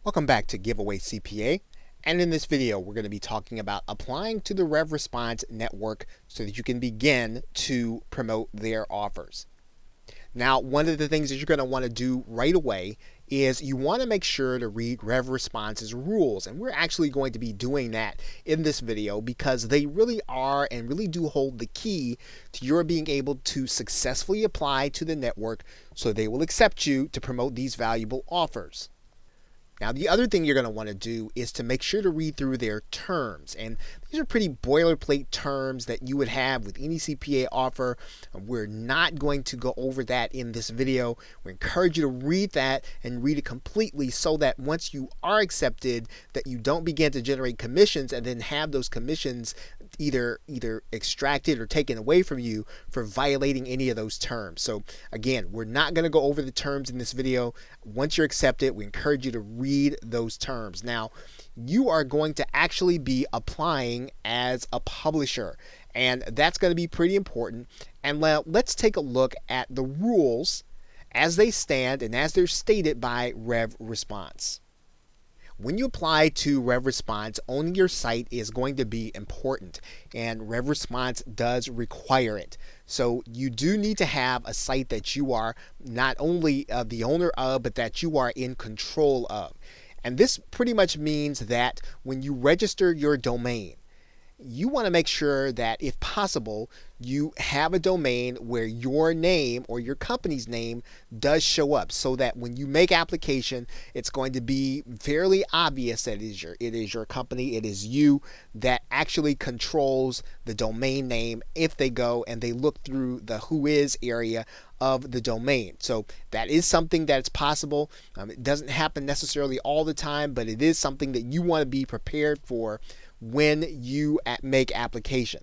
Welcome back to Giveaway CPA. And in this video, we're going to be talking about applying to the RevResponse network so that you can begin to promote their offers. Now, one of the things that you're going to want to do right away is you want to make sure to read RevResponse's rules. And we're actually going to be doing that in this video because they really are and really do hold the key to your being able to successfully apply to the network so they will accept you to promote these valuable offers. Now, the other thing you're going to want to do is to make sure to read through their terms. And these are pretty boilerplate terms that you would have with any CPA offer. We're not going to go over that in this video. We encourage you to read that and read it completely so that once you are accepted, that you don't begin to generate commissions and then have those commissions either extracted or taken away from you for violating any of those terms. So again, we're not going to go over the terms in this video. Once you're accepted, we encourage you to read those terms. Now, you are going to actually be applying as a publisher, and that's going to be pretty important. And let's take a look at the rules as they stand and as they're stated by RevResponse. When you apply to RevResponse, owning your site is going to be important, and RevResponse does require it. So you do need to have a site that you are not only the owner of, but that you are in control of. And this pretty much means that when you register your domain, you want to make sure that, if possible, you have a domain where your name or your company's name does show up, so that when you make application, it's going to be fairly obvious that it is your company, it is you that actually controls the domain name if they go and they look through the whois area of the domain. So that is something that's possible. It doesn't happen necessarily all the time, but it is something that you want to be prepared for when you make application.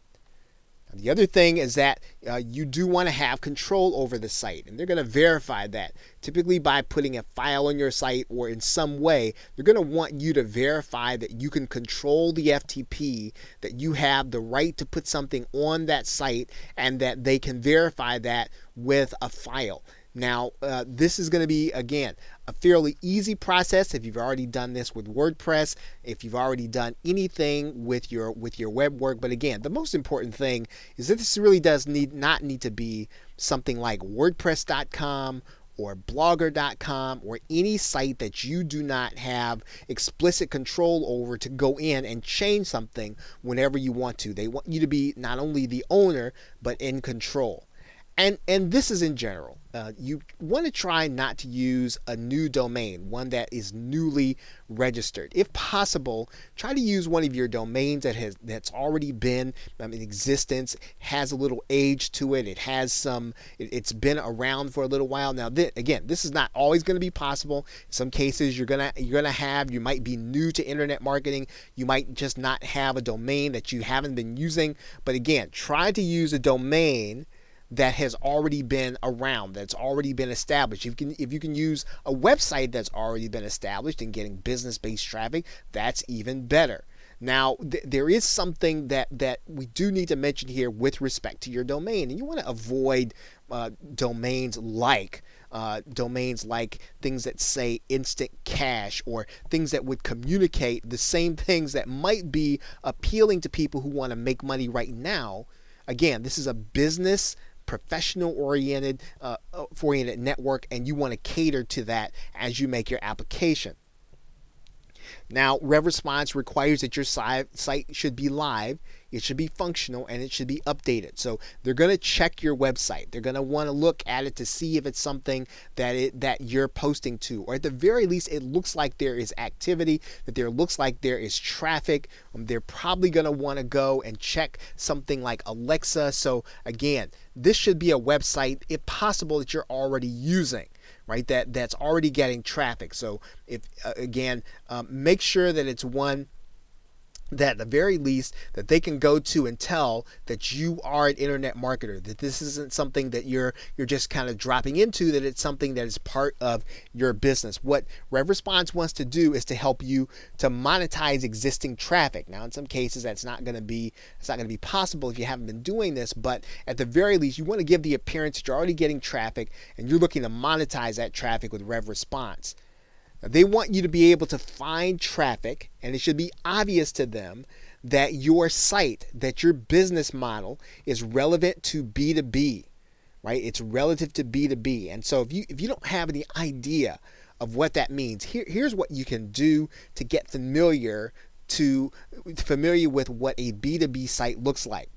The other thing is that you do want to have control over the site, and they're going to verify that. Typically by putting a file on your site or in some way, they're going to want you to verify that you can control the FTP, that you have the right to put something on that site, and that they can verify that with a file. Now, this is going to be, again, a fairly easy process if you've already done this with WordPress, if you've already done anything with your web work. But again, the most important thing is that this really does not need to be something like WordPress.com or Blogger.com or any site that you do not have explicit control over to go in and change something whenever you want to. They want you to be not only the owner, but in control. And this is in general. You want to try not to use a new domain, one that is newly registered. If possible, try to use one of your domains that's already been in existence, has a little age to it. It has it's been around for a little while. Now, again, this is not always going to be possible. In some cases, you might be new to internet marketing. You might just not have a domain that you haven't been using. But again, try to use a domain that has already been around, that's already been established. If you can use a website that's already been established and getting business-based traffic, that's even better. Now, there is something that we do need to mention here with respect to your domain, and you want to avoid domains like things that say instant cash, or things that would communicate the same things that might be appealing to people who want to make money right now. Again, this is a business professional oriented network, and you want to cater to that as you make your application. Now, RevResponse requires that your site should be live, it should be functional, and it should be updated. So they're going to check your website. They're going to want to look at it to see if it's something that you're posting to, or at the very least, it looks like there is activity, that there looks like there is traffic. They're probably going to want to go and check something like Alexa. So again, this should be a website, if possible, that you're already using, right? That's already getting traffic. So if make sure that it's one that at the very least that they can go to and tell that you are an internet marketer, that this isn't something that you're just kind of dropping into, that it's something that is part of your business. What RevResponse wants to do is to help you to monetize existing traffic. Now, in some cases, that's not going to be possible if you haven't been doing this, but at the very least, you want to give the appearance that you're already getting traffic and you're looking to monetize that traffic with RevResponse. They want you to be able to find traffic, and it should be obvious to them that your site, that your business model is relevant to B2B, right? It's relative to B2B. And so if you don't have any idea of what that means, here's what you can do to get familiar with what a B2B site looks like.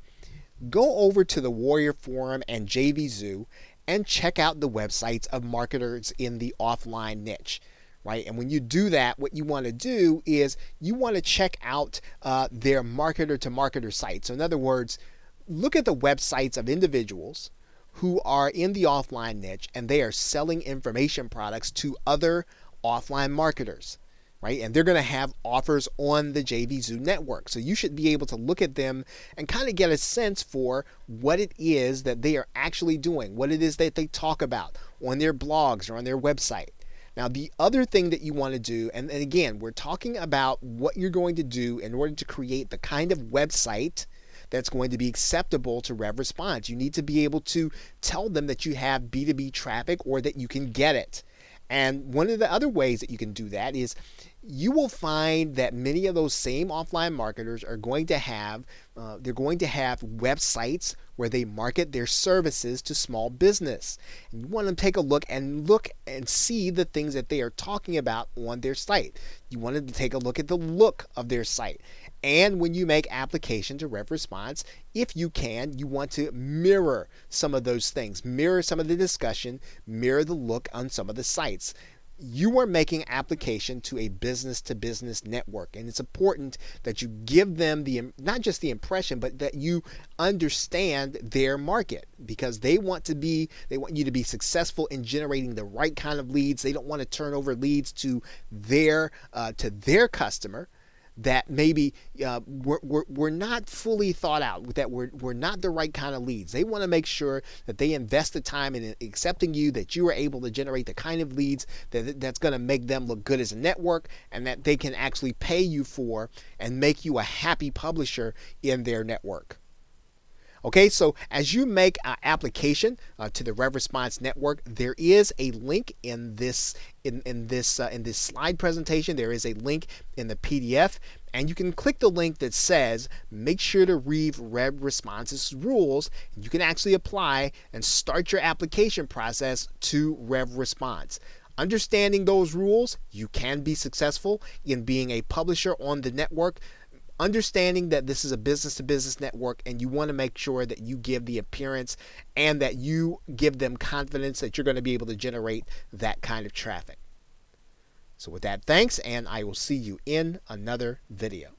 Go over to the Warrior Forum and JVZoo and check out the websites of marketers in the offline niche. Right? And when you do that, what you want to do is you want to check out their marketer to marketer sites. So in other words, look at the websites of individuals who are in the offline niche and they are selling information products to other offline marketers. Right? And they're going to have offers on the JVZoo network. So you should be able to look at them and kind of get a sense for what it is that they are actually doing, what it is that they talk about on their blogs or on their website. Now, the other thing that you want to do, and again, we're talking about what you're going to do in order to create the kind of website that's going to be acceptable to RevResponse. You need to be able to tell them that you have B2B traffic or that you can get it. And one of the other ways that you can do that is you will find that many of those same offline marketers are going to have websites where they market their services to small business. And you want to take a look and see the things that they are talking about on their site. You want to take a look at the look of their site. And when you make application to RevResponse, if you can, you want to mirror some of those things, mirror some of the discussion, mirror the look on some of the sites. You are making application to a business-to-business network, and it's important that you give them not just the impression, but that you understand their market, because they want you to be successful in generating the right kind of leads. They don't want to turn over leads to their customer that maybe we're not fully thought out, that we're not the right kind of leads. They want to make sure that they invest the time in accepting you, that you are able to generate the kind of leads that's going to make them look good as a network, and that they can actually pay you for and make you a happy publisher in their network. Okay, so as you make an application to the RevResponse network, there is a link in this slide presentation. There is a link in the PDF, and you can click the link that says make sure to read RevResponse's rules. You can actually apply and start your application process to RevResponse. Understanding those rules, you can be successful in being a publisher on the network. Understanding that this is a business-to-business network, and you want to make sure that you give the appearance and that you give them confidence that you're going to be able to generate that kind of traffic. So with that, thanks, and I will see you in another video.